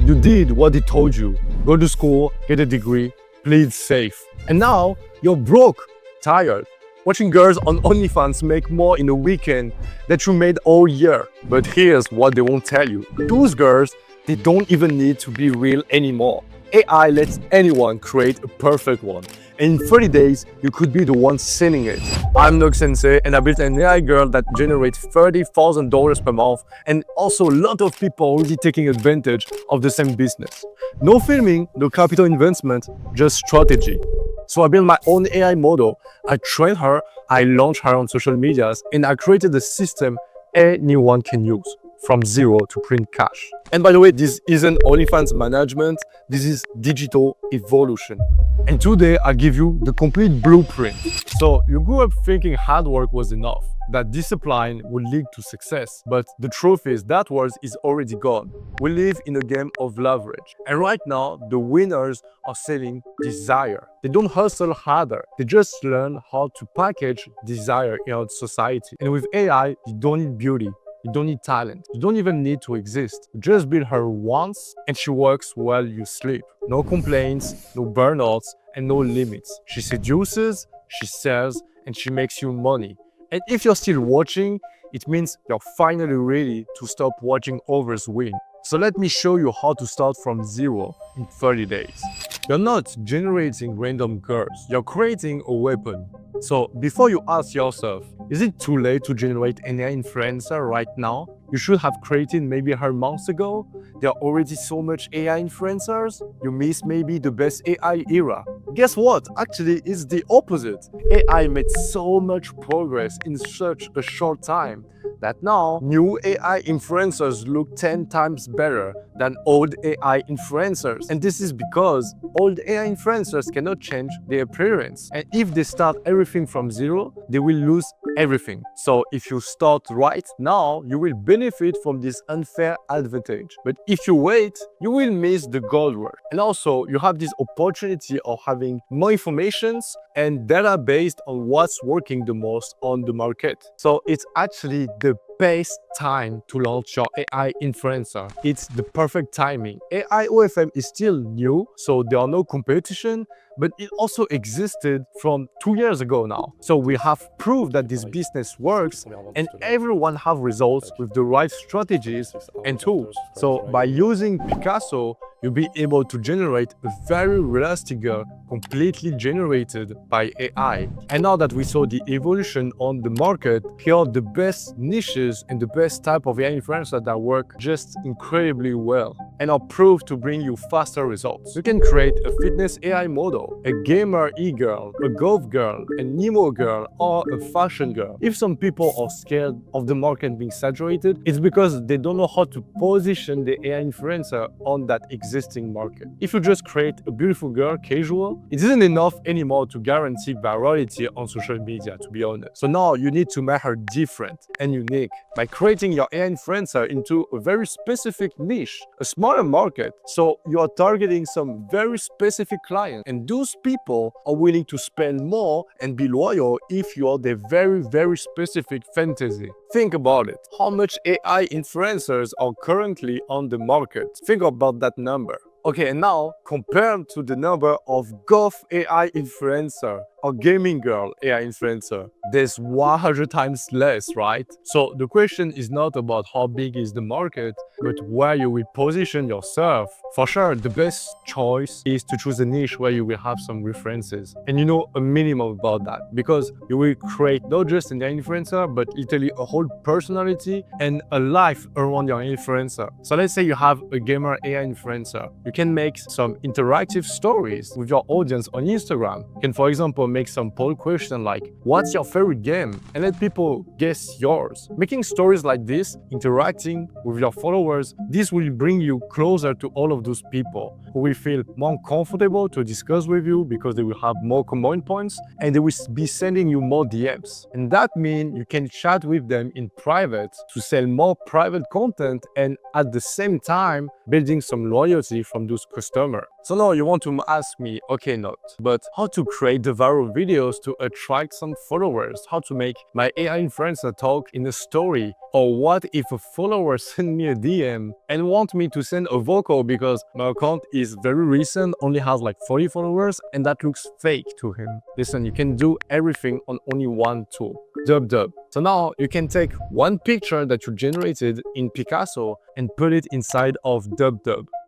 You did what they told you. Go to school, get a degree, play it safe. And now you're broke, tired, watching girls on OnlyFans make more in a weekend that you made all year. But here's what they won't tell you. Those girls, they don't even need to be real anymore. AI lets anyone create a perfect one. And in 30 days, you could be the one selling it. I'm Nog Sensei, and I built an AI girl that generates $30,000 per month, and also a lot of people already taking advantage of the same business. No filming, no capital investment, just strategy. So I built my own AI model. I trained her, I launched her on social medias, and I created a system anyone can use, from zero to print cash. And by the way, this isn't OnlyFans management, this is digital evolution. And today I give you the complete blueprint. So you grew up thinking hard work was enough, that discipline would lead to success. But the truth is that word is already gone. We live in a game of leverage. And right now, the winners are selling desire. They don't hustle harder. They just learn how to package desire in our society. And with AI, you don't need beauty. You don't need talent. You don't even need to exist. You just build her once and she works while you sleep. No complaints, no burnouts, and no limits. She seduces, she sells, and she makes you money. And if you're still watching, it means you're finally ready to stop watching others win. So let me show you how to start from zero in 30 days. You're not generating random girls, you're creating a weapon. So before you ask yourself, is it too late to generate an AI influencer right now? You should have created maybe her months ago. There are already so much AI influencers. You miss maybe the best AI era. Guess what? Actually, it's the opposite. AI made so much progress in such a short time that now new AI influencers look 10 times better than old AI influencers. And this is because old AI influencers cannot change their appearance. And if they start everything from zero, they will lose everything. So if you start right now, you will benefit from this unfair advantage. But if you wait, you will miss the gold rush. And also, you have this opportunity of having more information and data based on what's working the most on the market. So it's actually the best time to launch your AI influencer. It's the perfect timing. AI OFM is still new, so there are no competition, but it also existed from 2 years ago now. So we have proof that this business works and everyone have results with the right strategies and tools. So by using Picasso, you'll be able to generate a very realistic girl completely generated by AI. And now that we saw the evolution on the market, here are the best niches and the best type of AI influencers that work just incredibly well and are proved to bring you faster results. You can create a fitness AI model, a gamer e-girl, a golf girl, a Nemo girl, or a fashion girl. If some people are scared of the market being saturated, it's because they don't know how to position the AI influencer on that existing market. If you just create a beautiful girl, casual, it isn't enough anymore to guarantee virality on social media, to be honest. So now you need to make her different and unique by creating your AI influencer into a very specific niche, a smaller market. So you are targeting some very specific clients, and those people are willing to spend more and be loyal if you are their very, very specific fantasy. Think about it. How much AI influencers are currently on the market? Think about that number. Okay, and now compared to the number of golf AI influencer or gaming girl AI influencer, there's 100 times less, right? So the question is not about how big is the market, but where you will position yourself. For sure, the best choice is to choose a niche where you will have some references and you know a minimum about that, because you will create not just an influencer, but literally a whole personality and a life around your influencer. So let's say you have a gamer AI influencer. You can make some interactive stories with your audience on Instagram. You can, for example, make some poll question like, what's your favorite game? And let people guess yours. Making stories like this, interacting with your followers, this will bring you closer to all of those people who will feel more comfortable to discuss with you because they will have more common points and they will be sending you more DMs. And that means you can chat with them in private to sell more private content and at the same time building some loyalty from those customers. So now you want to ask me, okay, not, but how to create the viral viral videos to attract some followers, how to make my AI influencer talk in a story, or what if a follower send me a DM and want me to send a vocal because my account is very recent, only has like 40 followers, and that looks fake to him. Listen, you can do everything on only one tool, Dub. So now you can take one picture that you generated in Picasso and put it inside of Dub.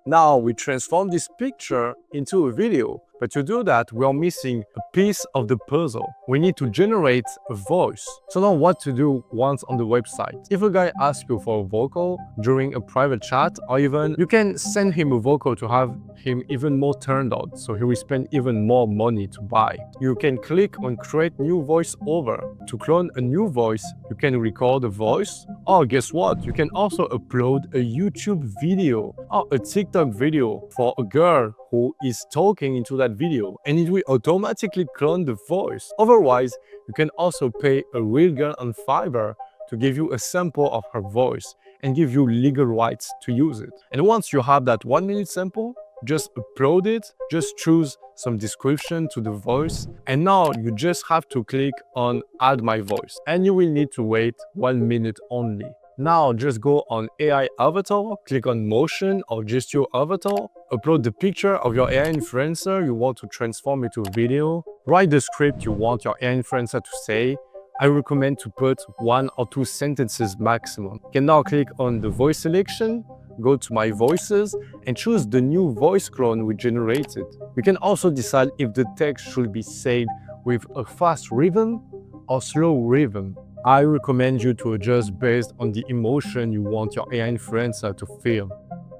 Now we transform this picture into a video, but to do that, we are missing a piece of the puzzle. We need to generate a voice. So now what to do once on the website? If a guy asks you for a vocal during a private chat, or even you can send him a vocal to have him even more turned on, so he will spend even more money to buy. You can click on create new voice over. To clone a new voice, you can record a voice, or guess what? You can also upload a YouTube video or a TikTok video for a girl who is talking into that video, and it will automatically clone the voice. Otherwise, you can also pay a real girl on Fiverr to give you a sample of her voice and give you legal rights to use it. And once you have that 1-minute sample, just upload it, just choose some description to the voice, and now you just have to click on add my voice, and you will need to wait 1 minute only. Now just go on AI avatar, click on motion or just your avatar, upload the picture of your AI influencer you want to transform into a video, write the script you want your AI influencer to say. I recommend to put 1 or 2 sentences maximum. You can now click on the voice selection, go to my voices and choose the new voice clone we generated. You can also decide if the text should be said with a fast rhythm or slow rhythm. I recommend you to adjust based on the emotion you want your AI influencer to feel.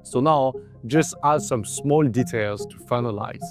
So now, just add some small details to finalize.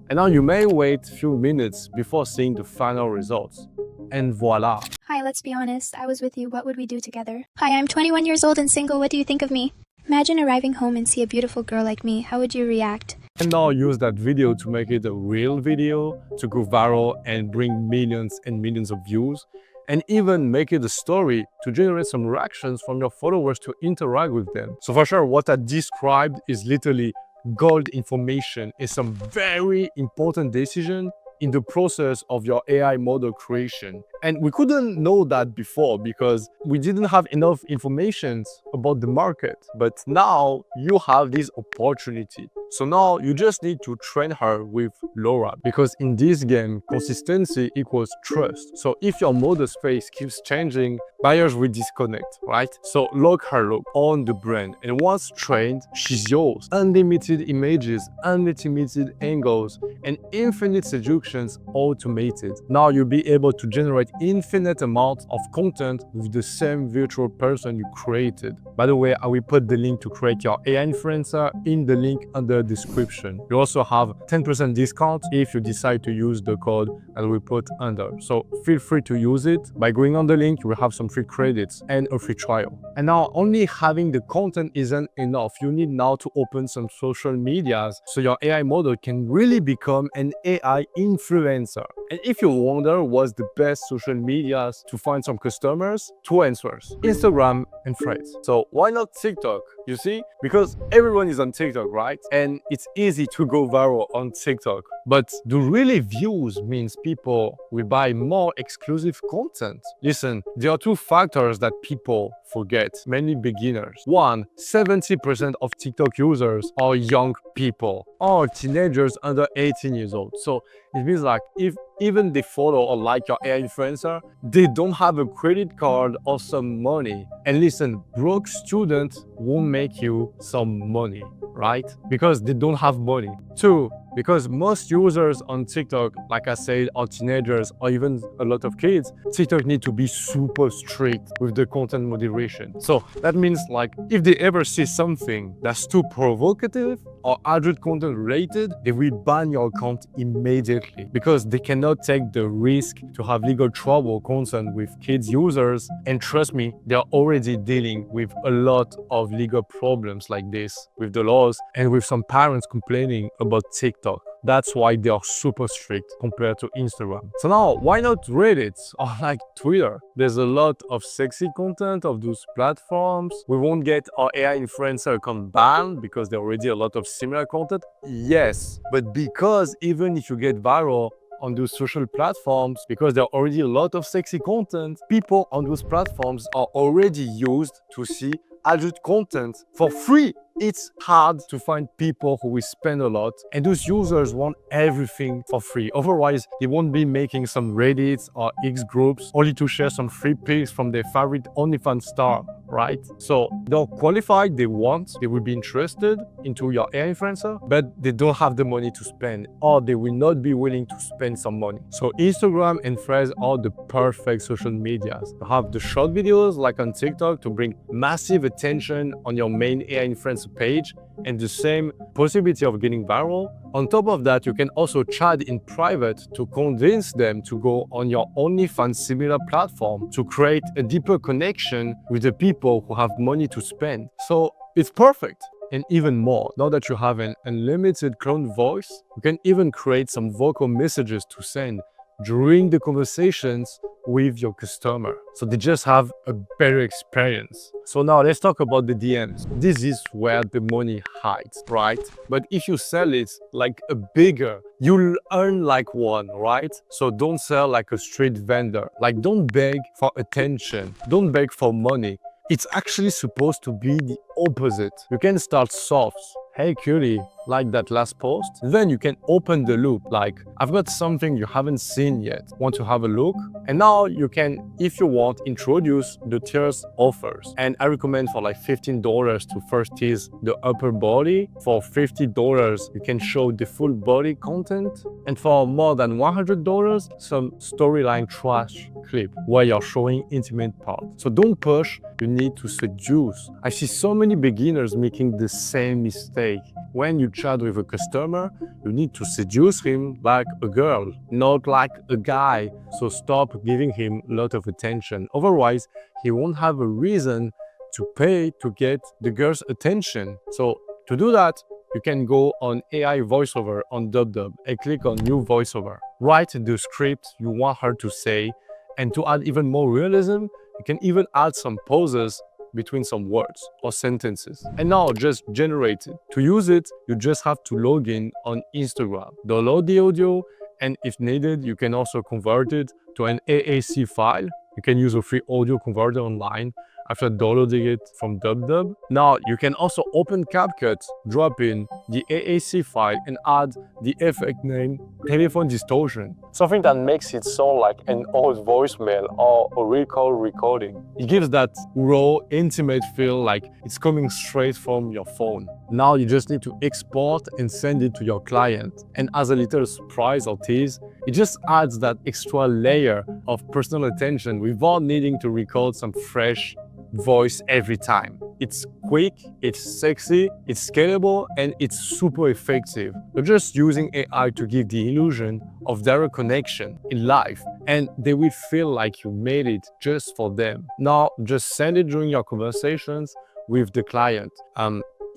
And now you may wait a few minutes before seeing the final results. And voila! Hi, let's be honest. I was with you. What would we do together? Hi, I'm 21 years old and single. What do you think of me? Imagine arriving home and see a beautiful girl like me. How would you react? And now use that video to make it a real video, to go viral and bring millions and millions of views. And even make it a story to generate some reactions from your followers to interact with them. So for sure, what I described is literally gold information. It's some very important decision in the process of your AI model creation. And we couldn't know that before because we didn't have enough information about the market. But now you have this opportunity. So now you just need to train her with LoRa, because in this game, consistency equals trust. So if your model space keeps changing, buyers will disconnect, right? So lock her look on the brand, and once trained, she's yours. Unlimited images, unlimited angles, and infinite seductions automated. Now you'll be able to generate infinite amounts of content with the same virtual person you created. By the way, I will put the link to create your AI influencer in the link under the description. You also have 10% discount if you decide to use the code that we put under. So feel free to use it. By going on the link, you will have some free credits and a free trial. And now only having the content isn't enough. You need now to open some social medias so your AI model can really become an AI influencer. And if you wonder what's the best social medias to find some customers, 2 answers: Instagram and Threads. So why not TikTok? You see, because everyone is on TikTok, right? And it's easy to go viral on TikTok. But do really views means people will buy more exclusive content? Listen, there are 2 factors that people forget, mainly beginners. 1, 70% of TikTok users are young people or teenagers under 18 years old. So it means like if even they follow or like your AI influencer, they don't have a credit card or some money. And listen, broke students won't make you some money, right? Because they don't have money. 2, because most users on TikTok, like I said, are teenagers or even a lot of kids. TikTok need to be super strict with the content moderation. So that means like if they ever see something that's too provocative or adult content related, they will ban your account immediately because they cannot take the risk to have legal trouble content with kids users. And trust me, they're already dealing with a lot of legal problems like this with the laws and with some parents complaining about TikTok. That's why they are super strict compared to Instagram. So now, why not Reddit or like Twitter? There's a lot of sexy content of those platforms. We won't get our AI influencer account banned because there are already a lot of similar content. Yes, but because even if you get viral, on those social platforms because there are already a lot of sexy content. People on those platforms are already used to see adult content for free. It's hard to find people who will spend a lot, and those users want everything for free. Otherwise, they won't be making some Reddits or X groups only to share some free pics from their favorite OnlyFans star, right? So they're qualified, they will be interested into your AI influencer, but they don't have the money to spend, or they will not be willing to spend some money. So Instagram and Threads are the perfect social medias. You have the short videos like on TikTok to bring massive attention on your main AI influencer page and the same possibility of getting viral. On top of that, you can also chat in private to convince them to go on your OnlyFans similar platform to create a deeper connection with the people who have money to spend. So it's perfect. And even more, now that you have an unlimited clone voice, you can even create some vocal messages to send during the conversations with your customer. So they just have a better experience. So now let's talk about the DMs. This is where the money hides, right? But if you sell it like a bigger, you'll earn like one, right? So don't sell like a street vendor. Like don't beg for attention. Don't beg for money. It's actually supposed to be the opposite. You can start soft. Hey cutie, like that last post? Then you can open the loop, like, I've got something you haven't seen yet. Want to have a look? And now you can, if you want, introduce the tiers offers. And I recommend for like $15 to first tease the upper body. For $50, you can show the full body content. And for more than $100, some storyline trash clip where you're showing intimate parts. So don't push, you need to seduce. I see so many beginners making the same mistake. When you chat with a customer, you need to seduce him like a girl, not like a guy. So stop giving him a lot of attention. Otherwise, he won't have a reason to pay to get the girl's attention. So to do that, you can go on AI voiceover on DubDub and click on new voiceover. Write the script you want her to say, and to add even more realism, you can even add some pauses between some words or sentences. And now just generate it. To use it, you just have to log in on Instagram, download the audio, and if needed, you can also convert it to an AAC file. You can use a free audio converter online after downloading it from DubDub. Now you can also open CapCut, drop in the AAC file and add the effect name telephone distortion, something that makes it sound like an old voicemail or a real call recording. It gives that raw, intimate feel like it's coming straight from your phone. Now you just need to export and send it to your client. And as a little surprise or tease, it just adds that extra layer of personal attention without needing to record some fresh voice every time. It's quick, it's sexy, it's scalable, and it's super effective. You're just using AI to give the illusion of direct connection in life, and they will feel like you made it just for them. Now, just send it during your conversations with the client.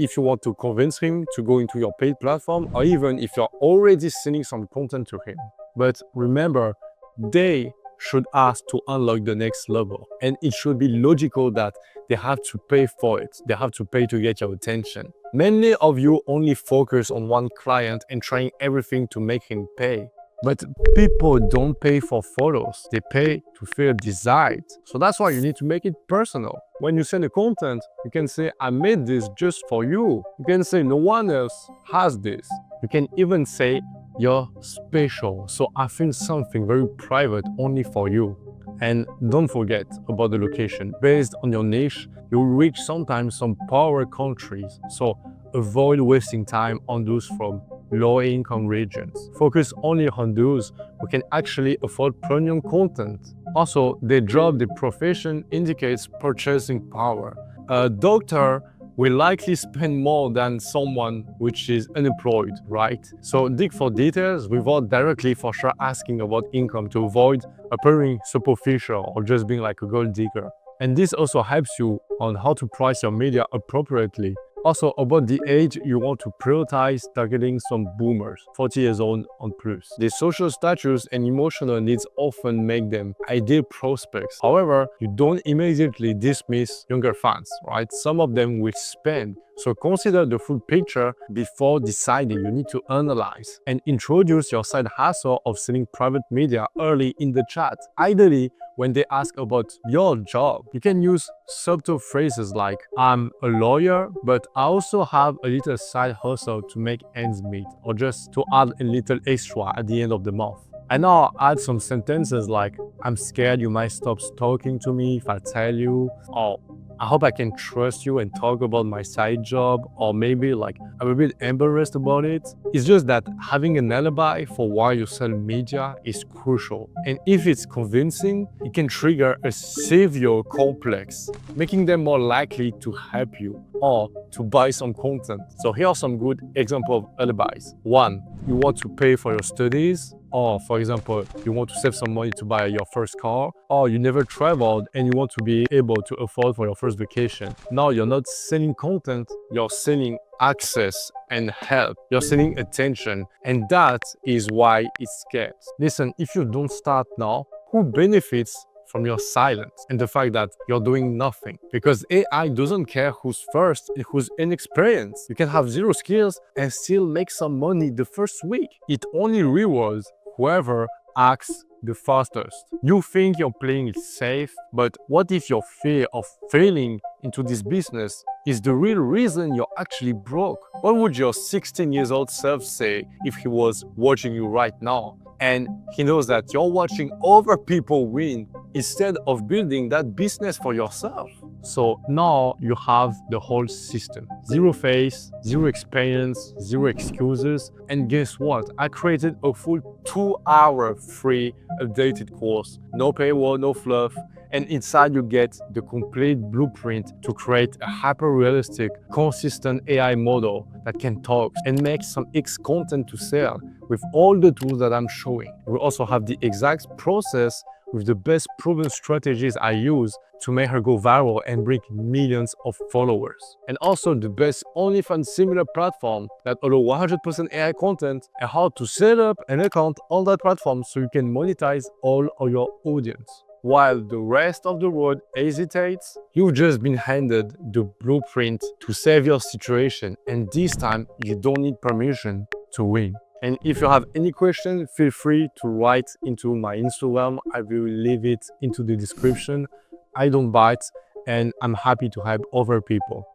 If you want to convince him to go into your paid platform, or even if you're already sending some content to him. But remember, they should ask to unlock the next level. And it should be logical that they have to pay for it. They have to pay to get your attention. Many of you only focus on one client and trying everything to make him pay. But people don't pay for photos. They pay to feel desired. So that's why you need to make it personal. When you send a content, you can say, I made this just for you. You can say, no one else has this. You can even say, you're special, so I feel something very private only for you. And don't forget about the location. Based on your niche, you'll reach sometimes some poorer countries. So avoid wasting time on those from low-income regions. Focus only on those who can actually afford premium content. Also, their job, their profession indicates purchasing power. A doctor will likely spend more than someone which is unemployed, right? So dig for details without directly for sure asking about income to avoid appearing superficial or just being like a gold digger. And this also helps you on how to price your media appropriately. Also, about the age, you want to prioritize targeting some boomers, 40 years old and plus. Their social status and emotional needs often make them ideal prospects. However, you don't immediately dismiss younger fans, right? Some of them will spend. So consider the full picture before deciding. You need to analyze and introduce your side hustle of selling private media early in the chat. Ideally, when they ask about your job, you can use subtle phrases like, I'm a lawyer, but I also have a little side hustle to make ends meet, or just to add a little extra at the end of the month. And now add some sentences like, I'm scared you might stop talking to me if I tell you, or I hope I can trust you and talk about my side job, or maybe like, I'm a bit embarrassed about it. It's just that having an alibi for why you sell media is crucial. And if it's convincing, it can trigger a savior complex, making them more likely to help you or to buy some content. So here are some good examples of alibis. One, you want to pay for your studies, or for example, you want to save some money to buy your first car, or you never traveled and you want to be able to afford for your first vacation. Now you're not selling content, you're selling access and help. You're selling attention, and that is why it scales. Listen, if you don't start now, who benefits from your silence and the fact that you're doing nothing? Because AI doesn't care who's first and who's inexperienced. You can have zero skills and still make some money the first week. It only rewards whoever acts the fastest. You think you're playing it safe, but what if your fear of failing into this business is the real reason you're actually broke? What would your 16 years old self say if he was watching you right now and he knows that you're watching other people win instead of building that business for yourself? So now you have the whole system. Zero face, zero experience, zero excuses. And guess what? I created a full 2-hour free updated course. No paywall, no fluff. And inside you get the complete blueprint to create a hyper-realistic, consistent AI model that can talk and make some X content to sell with all the tools that I'm showing. We also have the exact process with the best proven strategies I use to make her go viral and bring millions of followers. And also the best OnlyFans similar platform that allow 100% AI content and how to set up an account on that platform so you can monetize all of your audience. While the rest of the world hesitates, you've just been handed the blueprint to save your situation, and this time you don't need permission to win. And if you have any questions, feel free to write into my Instagram. I will leave it into the description. I don't bite, and I'm happy to help other people.